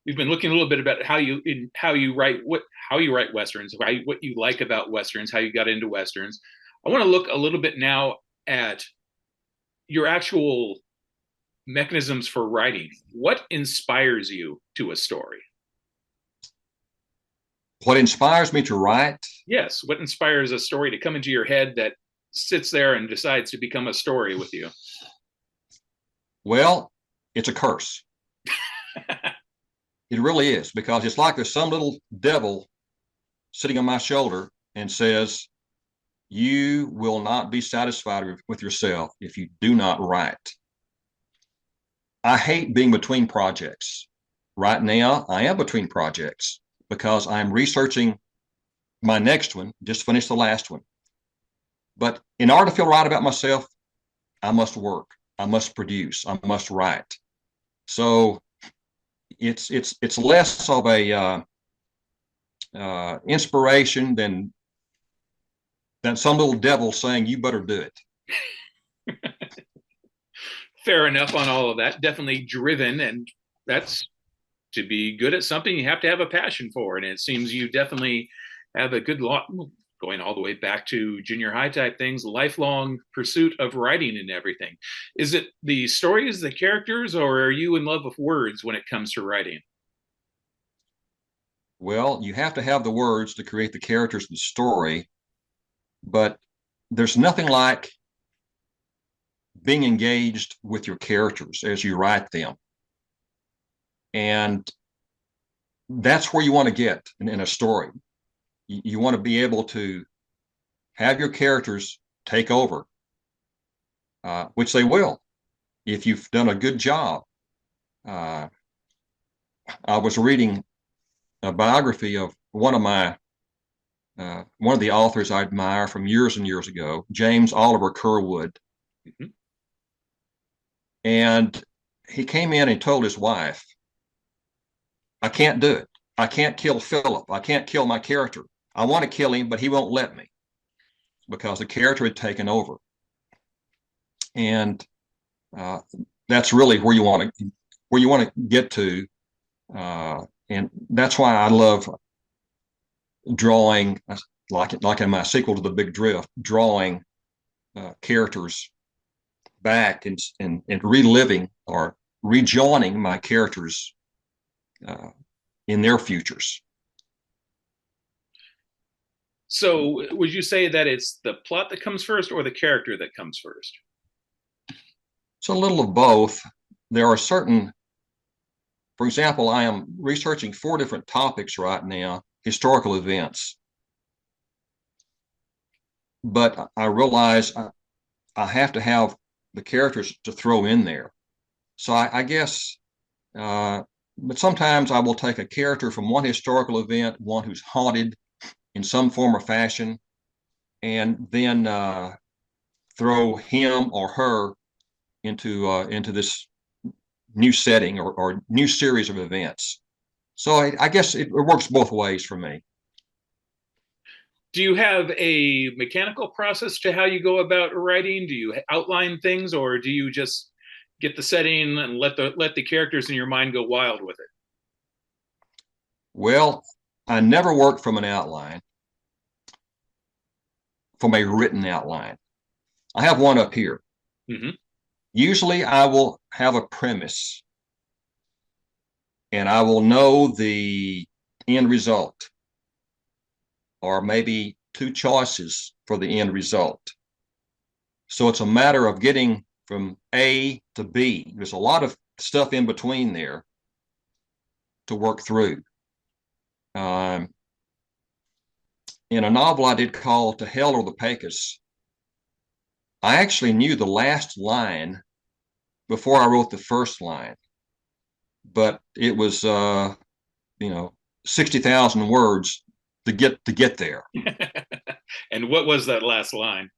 we've been looking a little bit about how you write westerns, right? What you like about westerns, how you got into westerns. I want to look a little bit now at your actual mechanisms for writing. What inspires you to a story? What inspires me to write? Yes, what inspires a story to come into your head that sits there and decides to become a story with you? Well, it's a curse. It really is, because it's like there's some little devil sitting on my shoulder and says, you will not be satisfied with yourself if you do not write. I hate being between projects. Right now, I am between projects because I'm researching my next one, just finished the last one. But in order to feel right about myself, I must work, I must produce, I must write. So it's less of a inspiration than some little devil saying you better do it. Fair enough on all of that. Definitely driven, and that's to be good at something, you have to have a passion for it. And it seems you definitely have a good lot, going all the way back to junior high type things, lifelong pursuit of writing and everything. Is it the stories, the characters, or are you in love with words when it comes to writing? Well, you have to have the words to create the characters of the story, but there's nothing like being engaged with your characters as you write them. And that's where you want to get in a story. You want to be able to have your characters take over, which they will if you've done a good job. Uh, I was reading a biography of one of the authors I admire from years and years ago, James Oliver Curwood. Mhm. And he came in and told his wife, I can't do it. I can't kill Philip. I can't kill my character. I want to kill him, but he won't let me because the character had taken over. And uh, that's really where you want to get to. And that's why I love drawing, like in my sequel to The Big Drift, drawing characters back and reliving or rejoining my characters uh, in their futures. So, would you say that it's the plot that comes first or the character that comes first? It's a little of both. There are certain, for example, I am researching 4 different topics right now, historical events, but I realize I have to have the characters to throw in there. So I guess, but sometimes I will take a character from one historical event, one who's haunted in some form or fashion, and then throw him or her into this new setting or new series of events. So I guess it works both ways for me. Do you have a mechanical process to how you go about writing? Do you outline things, or do you just get the setting and let the characters in your mind go wild with it? Well, I never work from an outline, from a written outline. I have one up here. Mm-hmm. Usually I will have a premise and I will know the end result or maybe 2 choices for the end result. So it's a matter of getting from A to B. There's a lot of stuff in between there to work through. Um, in a novel I did called To Hell or the Pecos, I actually knew the last line before I wrote the first line, but it was, 60,000 words to get there. And what was that last line?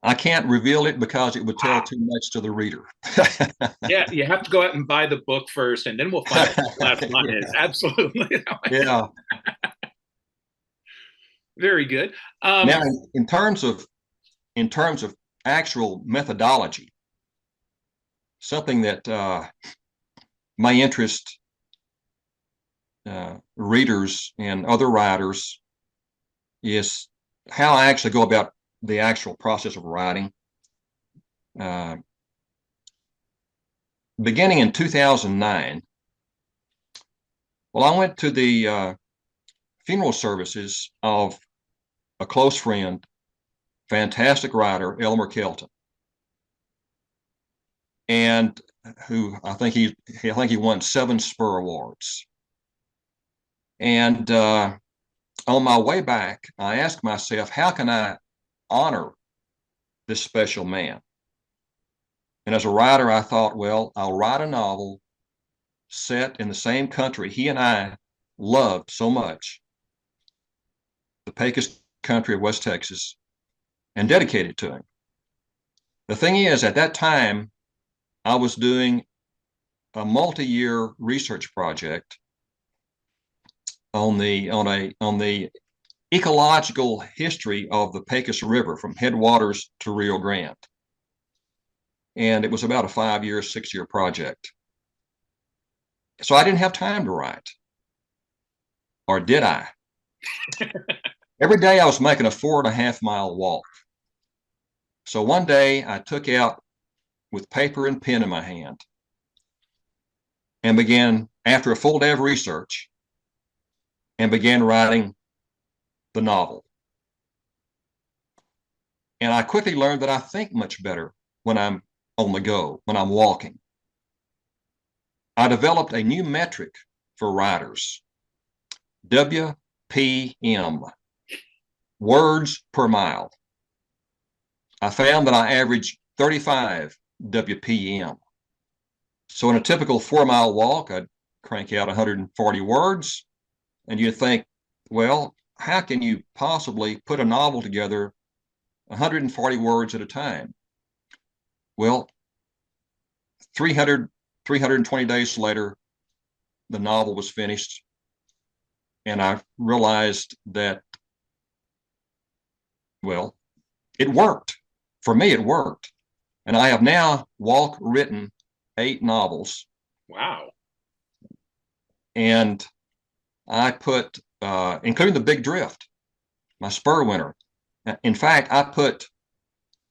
I can't reveal it because it would tell too much to the reader. Yeah, you have to go out and buy the book first, and then we'll find out what the last line is. Yeah. Absolutely. Yeah. Very good. Now, in terms of actual methodology, something that my interest, readers and other writers, is how I actually go about the actual process of writing. Beginning in 2009, well, I went to the funeral services of a close friend, fantastic writer, Elmer Kelton, and who I think he won 7 Spur Awards. And on my way back, I asked myself, how can I honor this special man? And as a writer, I thought, well, I'll write a novel set in the same country he and I loved so much, the Pecos country of West Texas, and dedicate it to him. The thing is, at that time, I was doing a multi-year research project on the ecological history of the Pecos River from headwaters to Rio Grande. And it was about a 5-year, 6-year project. So I didn't have time to write. Or did I? Every day I was making a 4.5-mile walk. So one day I took out with paper and pen in my hand and began, after a full day of research, and began writing the novel. And I quickly learned that I think much better when I'm on the go, when I'm walking. I developed a new metric for writers, WPM, words per mile. I found that I average 35 WPM. So in a typical 4-mile walk, I'd crank out 140 words. And you'd think, well, how can you possibly put a novel together 140 words at a time? Well, 320 days later, the novel was finished. And I realized that, well, it worked. For me, it worked. And I have now written 8 novels. Wow. And I put, including The Big Drift, my Spur winner. In fact, I put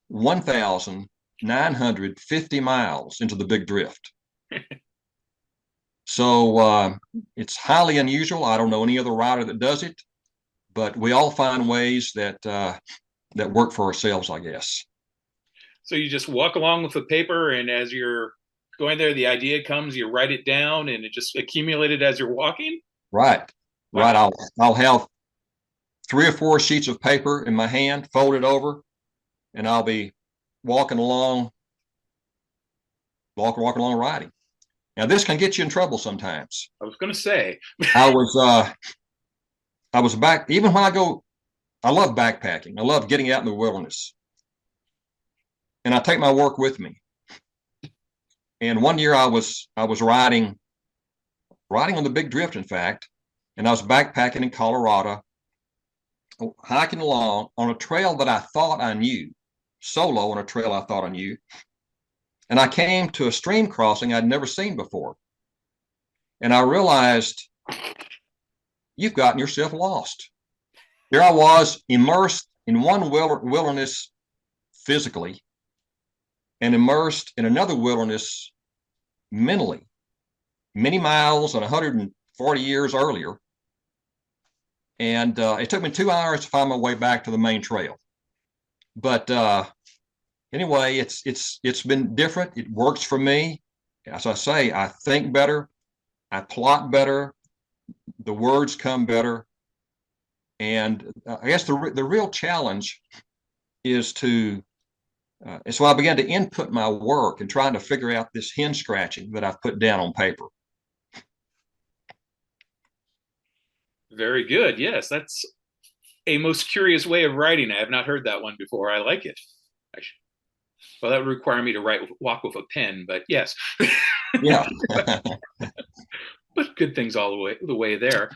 1,950 miles into The Big Drift. So it's highly unusual. I don't know any other writer that does it, but we all find ways that that work for ourselves, I guess. So you just walk along with the paper, and as you're going there, the idea comes, you write it down, and it just accumulated as you're walking? Right. Wow. Right. I'll have 3 or 4 sheets of paper in my hand, folded over, and I'll be walking along writing. Now this can get you in trouble sometimes. I was going to say. I was back, even when I love backpacking. I love getting out in the wilderness. And I take my work with me. And one year I was riding on the Big Drift, in fact, and I was backpacking in Colorado, hiking along on a trail that I thought I knew, solo on a trail I thought I knew. And I came to a stream crossing I'd never seen before. And I realized, you've gotten yourself lost. Here I was, immersed in one wilderness physically, and immersed in another wilderness mentally, many miles and 140 years earlier. And it took me 2 hours to find my way back to the main trail. But anyway, it's been different. It works for me. As I say, I think better, I plot better, the words come better. And I guess the real challenge is so I began to input my work and trying to figure out this hen scratching that I've put down on paper. Very good. Yes, that's a most curious way of writing. I have not heard that one before. I like it. Well, that would require me to walk with a pen, but yes. Yeah. But good things all the way there.